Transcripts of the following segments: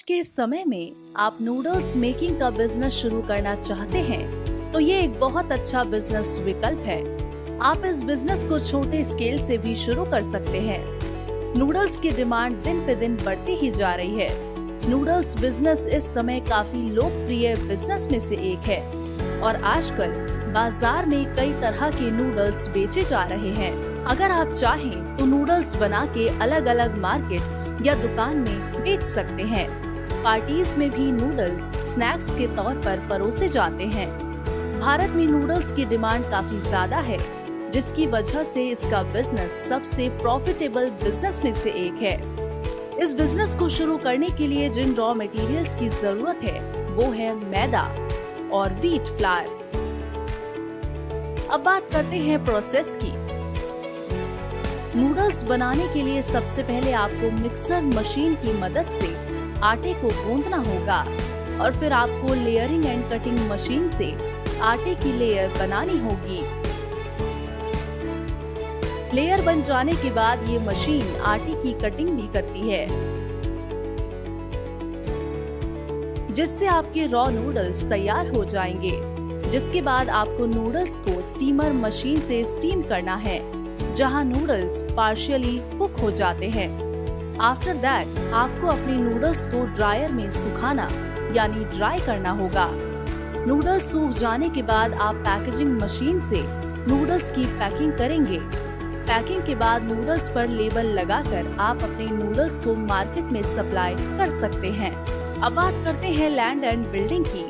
के इस समय में आप नूडल्स मेकिंग का बिजनेस शुरू करना चाहते हैं तो ये एक बहुत अच्छा बिजनेस विकल्प है। आप इस बिजनेस को छोटे स्केल से भी शुरू कर सकते हैं। नूडल्स की डिमांड दिन पे दिन बढ़ती ही जा रही है। नूडल्स बिजनेस इस समय काफी लोकप्रिय बिजनेस में से एक है और आजकल बाजार में कई तरह के नूडल्स बेचे जा रहे हैं। अगर आप चाहें तो नूडल्स बना के अलग अलग मार्केट या दुकान में बेच सकते हैं। पार्टीज में भी नूडल्स स्नैक्स के तौर पर परोसे जाते हैं। भारत में नूडल्स की डिमांड काफी ज्यादा है, जिसकी वजह से इसका बिजनेस सबसे प्रॉफिटेबल बिजनेस में से एक है। इस बिजनेस को शुरू करने के लिए जिन रॉ मटेरियल्स की जरूरत है वो है मैदा और व्हीट फ्लावर। अब बात करते हैं प्रोसेस की। नूडल्स बनाने के लिए सबसे पहले आपको मिक्सर मशीन की मदद से आटे को गूंदना होगा और फिर आपको लेयरिंग एंड कटिंग मशीन से आटे की लेयर बनानी होगी। लेयर बन जाने के बाद ये मशीन आटे की कटिंग भी करती है, जिससे आपके रॉ नूडल्स तैयार हो जाएंगे। जिसके बाद आपको नूडल्स को स्टीमर मशीन से स्टीम करना है, जहां नूडल्स पार्शियली कुक हो जाते हैं। आफ्टर दैट आपको अपने नूडल्स को ड्रायर में सुखाना यानी ड्राई करना होगा। नूडल्स सूख जाने के बाद आप पैकेजिंग मशीन से नूडल्स की पैकिंग करेंगे। पैकिंग के बाद नूडल्स पर लेबल लगाकर आप अपने नूडल्स को मार्केट में सप्लाई कर सकते हैं। अब बात करते हैं लैंड एंड बिल्डिंग की।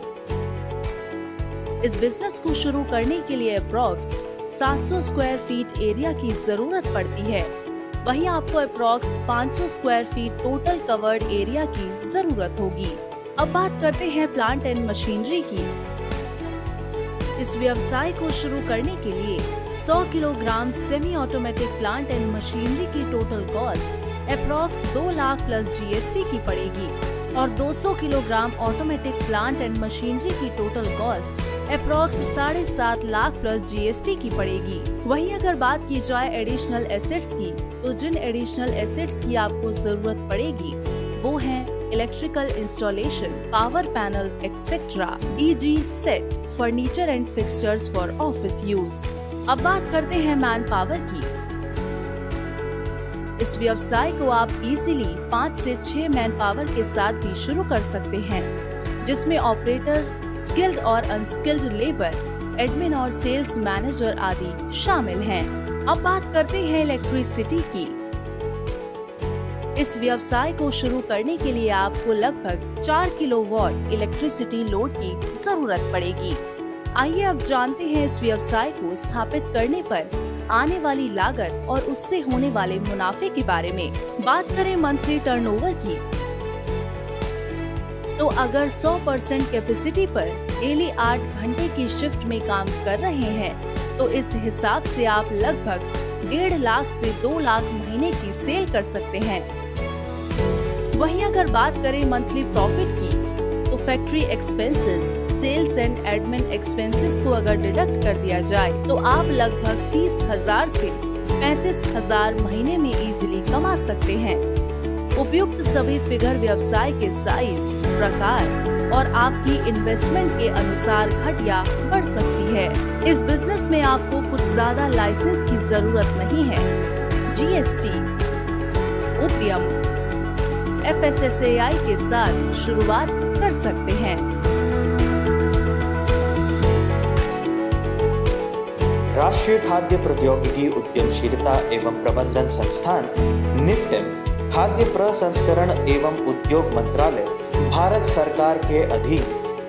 इस बिजनेस को शुरू करने के लिए अप्रॉक्स 700 स्क्वायर फीट एरिया की जरूरत पड़ती है। वहीं आपको approx 500 square feet total covered area की जरूरत होगी। अब बात करते हैं प्लांट एंड मशीनरी की। इस व्यवसाय को शुरू करने के लिए 100 kilogram semi automatic plant and machinery की total cost approx 2 lakh plus GST की पड़ेगी और 200 kilogram automatic plant and machinery की total cost approx 7.5 lakh plus GST की पड़ेगी। वहीं अगर बात की जाए एडिशनल एसेट्स की, तो जिन एडिशनल एसेट्स की आपको जरूरत पड़ेगी वो हैं electrical installation, power panel etcetera, easy set, furniture and fixtures for office use. अब बात करते हैं मैन पावर की। इस व्यवसाय को आप इजीली 5 से 6 मैन पावर के साथ भी शुरू कर सकते हैं, जिसमें ऑपरेटर, स्किल्ड और अनस्किल्ड लेबर, एडमिन और सेल्स मैनेजर आदि शामिल हैं। अब बात करते हैं इलेक्ट्रिसिटी की। इस व्यवसाय को शुरू करने के लिए आपको लगभग 4 किलोवाट इलेक्ट्रिसिटी लोड की जरूरत पड़ेगी। आइए अब जानते हैं इस व्यवसाय को स्थापित करने पर आने वाली लागत और उससे होने वाले मुनाफे के बारे में। बात करें मंथली टर्नओवर की, तो अगर 100% कैपेसिटी पर डेली 8 घंटे की शिफ्ट में काम कर रहे हैं तो इस हिसाब से आप लगभग 1.5 लाख से 2 लाख महीने की सेल कर सकते हैं। वहीं अगर बात करें मंथली प्रॉफिट की, तो factory expenses, sales and admin expenses को अगर डिडक्ट कर दिया जाए तो आप लगभग 30,000 से 35,000 महीने में इजीली कमा सकते हैं। उपयुक्त सभी फिगर व्यवसाय के साइज, प्रकार और आपकी इन्वेस्टमेंट के अनुसार घट या बढ़ सकती है। इस बिजनेस में आपको कुछ ज्यादा लाइसेंस की जरूरत नहीं है। जीएसटी, उद्यम, FSSAI के साथ शुरुआत कर सकते हैं। राष्ट्रीय खाद्य प्रौद्योगिकी उद्यमशीलता एवं प्रबंधन संस्थान निफ्टेम, खाद्य प्रसंस्करण एवं उद्योग मंत्रालय भारत सरकार के अधीन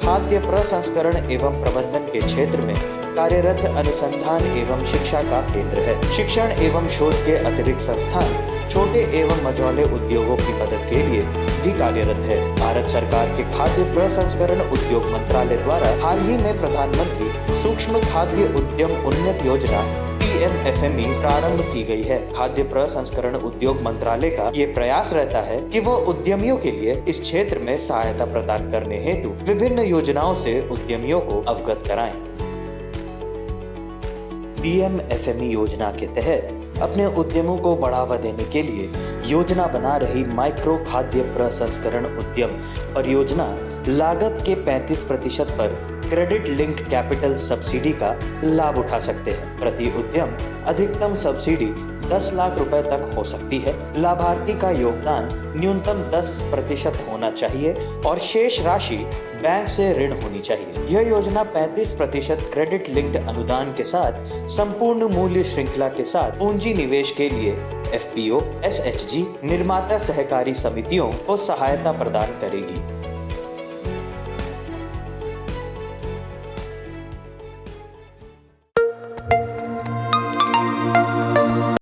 खाद्य प्रसंस्करण एवं प्रबंधन के क्षेत्र में कार्यरत अनुसंधान एवं शिक्षा का केंद्र है। शिक्षण एवं शोध के अतिरिक्त संस्थान छोटे एवं मझौले उद्योगों की मदद के लिए भी कार्यरत है। भारत सरकार के खाद्य प्रसंस्करण उद्योग मंत्रालय द्वारा हाल ही में प्रधानमंत्री सूक्ष्म खाद्य उद्यम उन्नत योजना PMFME प्रारंभ की गई है। खाद्य प्रसंस्करण उद्योग मंत्रालय का ये प्रयास रहता है कि वह उद्यमियों के लिए इस क्षेत्र में सहायता प्रदान करने हेतु विभिन्न योजनाओं से उद्यमियों को अवगत कराएं। PMFME योजना के तहत अपने उद्यमों को बढ़ावा देने के लिए योजना बना रही माइक्रो खाद्य प्रसंस्करण उद्यम परियोजना लागत के 35% पर क्रेडिट लिंक्ड कैपिटल सब्सिडी का लाभ उठा सकते हैं। प्रति उद्यम अधिकतम सब्सिडी 10 लाख रुपए तक हो सकती है। लाभार्थी का योगदान न्यूनतम 10% होना चाहिए और शेष राशि बैंक से ऋण होनी चाहिए। यह योजना 35% क्रेडिट लिंक्ड अनुदान के साथ संपूर्ण मूल्य श्रृंखला के साथ पूंजी निवेश के लिए FPO, SHG, निर्माता सहकारी समितियों को सहायता प्रदान करेगी।